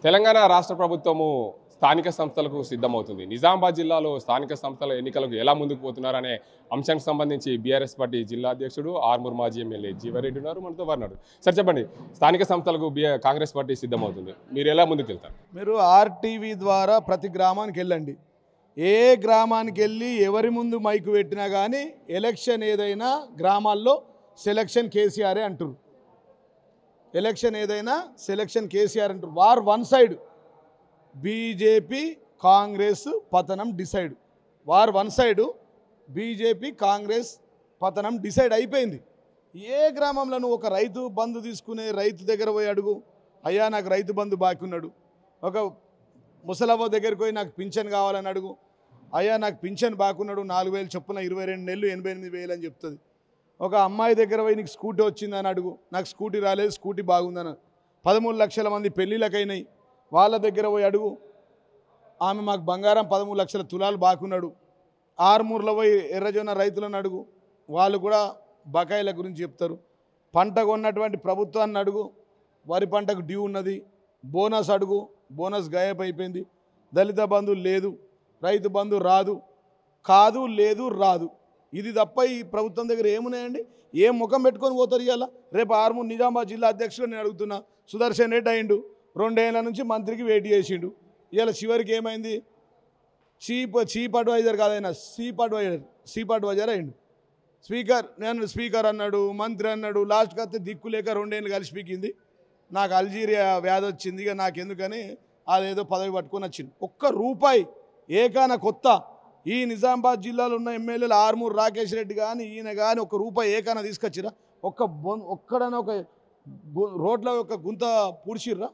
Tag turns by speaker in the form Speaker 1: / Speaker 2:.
Speaker 1: తెలంగాణ రాష్ట్ర ప్రభుత్వము స్థానిక సంస్థలకు సిద్ధమవుతుంది. నిజామాబాద్ జిల్లాలో స్థానిక సంస్థల ఎన్నికలకు ఎలా ముందుకు పోతున్నారనే అంశానికి సంబంధించి బీఆర్ఎస్ పార్టీ జిల్లా అధ్యక్షుడు ఆర్మూర్ మాజీ ఎమ్మెల్యే జీవారెడ్డి ఉన్నారు, మనతో వారు. సార్ చెప్పండి, స్థానిక సంస్థలకు కాంగ్రెస్ పార్టీ సిద్ధమవుతుంది, మీరు ఎలా ముందుకు వెళ్తారు?
Speaker 2: మీరు ఆర్టీవీ ద్వారా ప్రతి గ్రామానికి వెళ్ళండి. ఏ గ్రామానికి వెళ్ళి ఎవరి ముందు మైకు పెట్టినా కానీ ఎలక్షన్ ఏదైనా గ్రామాల్లో సెలక్షన్ కేసీఆరే అంటారు. ఎలక్షన్ ఏదైనా సెలక్షన్ కేసీఆర్ అంటారు. War one side, BJP Congress పతనం decide. War one side, BJP Congress పతనం డిసైడ్ అయిపోయింది. ఏ గ్రామంలో నువ్వు ఒక రైతు బంధు తీసుకునే రైతు దగ్గర పోయి అడుగు, అయ్యా నాకు రైతు బంధు బాకీ ఉన్నాడు. ఒక ముసలవ్వ దగ్గరికి పోయి నాకు పింఛన్ కావాలని అడుగు, అయ్యా నాకు పింఛన్ బాకున్నాడు, 4,000 చొప్పున 22 నెలలు 88,000 అని చెప్తుంది. ఒక అమ్మాయి దగ్గర పోయి నీకు స్కూటీ వచ్చిందని అడుగు, నాకు స్కూటీ రాలేదు, స్కూటీ బాగుందని. 13 లక్షల మంది పెళ్ళిళ్ళకైనాయి, వాళ్ళ దగ్గర పోయి అడుగు, ఆమె మాకు బంగారం 13 లక్షల తులాలు బాకున్నాడు. ఆర్మూర్లో పోయి ఎర్రజొన్న రైతులను అడుగు, వాళ్ళు కూడా బకాయిల గురించి చెప్తారు. పంట కొన్నటువంటి ప్రభుత్వాన్ని అడుగు, వరి పంటకు డ్యూ ఉన్నది. బోనస్ అడుగు, బోనస్ గాయబ్ అయిపోయింది. దళిత బంధు లేదు, రైతు బంధు రాదు, కాదు లేదు రాదు. ఇది తప్ప ఈ ప్రభుత్వం దగ్గర ఏమున్నాయండి? ఏం ముఖం పెట్టుకొని పోతారు ఇవాళ? రేపు ఆర్మూర్ నిజామాబాద్ జిల్లా అధ్యక్షుడు నేను అడుగుతున్నా. సుదర్శన్ రెడ్డి అయిండు, 2 ఏళ్ల నుంచి మంత్రికి వెయిట్ చేసిండు. ఇవాళ చివరికి ఏమైంది? చీఫ్ అడ్వైజర్ కాదైనా చీఫ్ అడ్వైజర్ అయిండు. నేను స్పీకర్ అన్నాడు, మంత్రి అన్నాడు. లాస్ట్కి వస్తే దిక్కు లేక 2 ఏళ్ళు కలిసి పీకింది. నాకు అల్జీరియా వ్యాధి వచ్చింది, ఇక నాకెందుకని అదేదో పదవి పట్టుకొని వచ్చింది. ₹1 ఏకాన కొత్త ఈ నిజామాబాద్ జిల్లాలో ఉన్న ఎమ్మెల్యేలు ఆర్మూర్ రాకేష్ రెడ్డి కానీ ఈయన కానీ ₹1 ఏకాన తీసుకొచ్చిరా? ఒక్కడన ఒక రోడ్లో ఒక గుంత పూడ్చిర్రా?